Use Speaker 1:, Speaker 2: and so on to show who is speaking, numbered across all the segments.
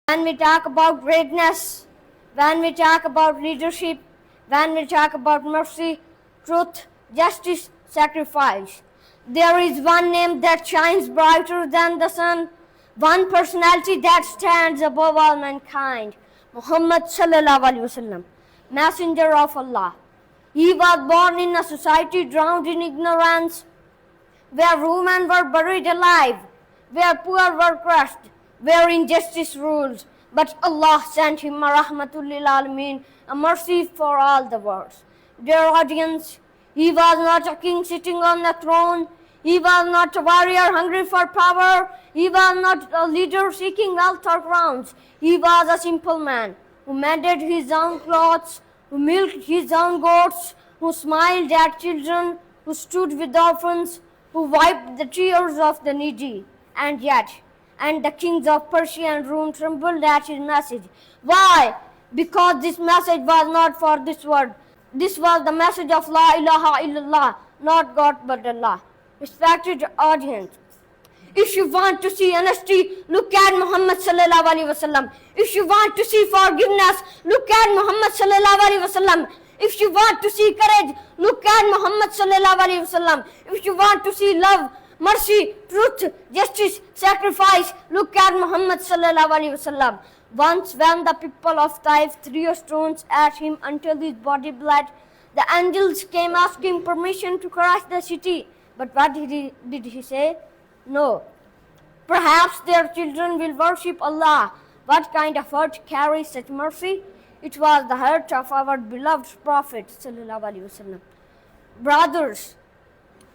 Speaker 1: When we talk about greatness, when we talk about leadership, when we talk about mercy, truth, justice, sacrifice, there is one name that shines brighter than the sun, one personality that stands above all mankind, Muhammad sallallahu alaihi wasallam, messenger of Allah. He was born in a society drowned in ignorance, where women were buried alive, where poor were crushed, where injustice rules. But Allah sent him a rahmatul lil alameen, a mercy for all the world. Dear audience, he was not a king sitting on the throne. He was not a warrior hungry for power. He was not a leader seeking wealth or crowns. He was a simple man who mended his own clothes, who milked his own goats, who smiled at children, who stood with orphans, who wiped the tears of the needy. And the kings of Persia and Rome trembled at his message. Why? Because this message was not for this world. This was the message of La ilaha illallah, not God but Allah. Respected audience, if you want to see honesty, look at Muhammad sallallahu alaihi wasallam. If you want to see forgiveness, look at Muhammad sallallahu alaihi wasallam. If you want to see courage, look at Muhammad sallallahu alaihi wasallam. If you want to see love, mercy, truth, justice, sacrifice, look at Muhammad sallallahu alaihi wasallam. Once when the people of Taif threw stones at him until his body bled, the angels came asking permission to cross the city. But what did he say? No. Perhaps their children will worship Allah. What kind of heart carries such mercy? It was the heart of our beloved Prophet sallallahu alaihi wasallam. Brothers,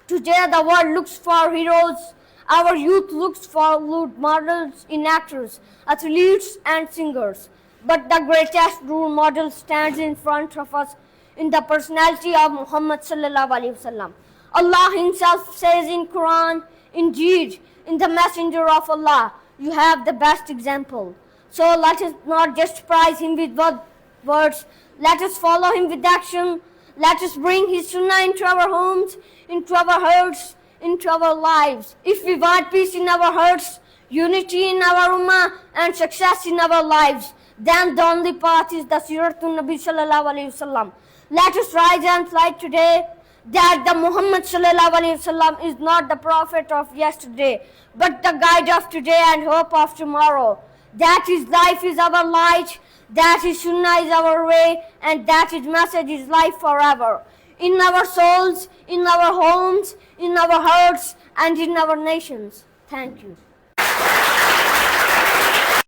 Speaker 1: today the world looks for heroes. Our youth looks for role models in actors, athletes and singers. But the greatest role model stands in front of us in the personality of Muhammad sallallahu alaihi wasallam. Allah himself says in Quran, indeed, in the messenger of Allah, you have the best example. So let us not just praise him with words, let us follow him with action. Let us bring his sunnah into our homes, into our hearts, into our lives. If we want peace in our hearts, unity in our ummah, and success in our lives, then the only path is the Siratul Nabi sallallahu alaihi wasallam. Let us rise and fight today that the Muhammad sallallahu alaihi wasallam is not the prophet of yesterday, but the guide of today and hope of tomorrow. That his life is our light, that his sunnah is our way, and that his message is life forever. In our souls, in our homes, in our hearts, and in our nations. Thank you.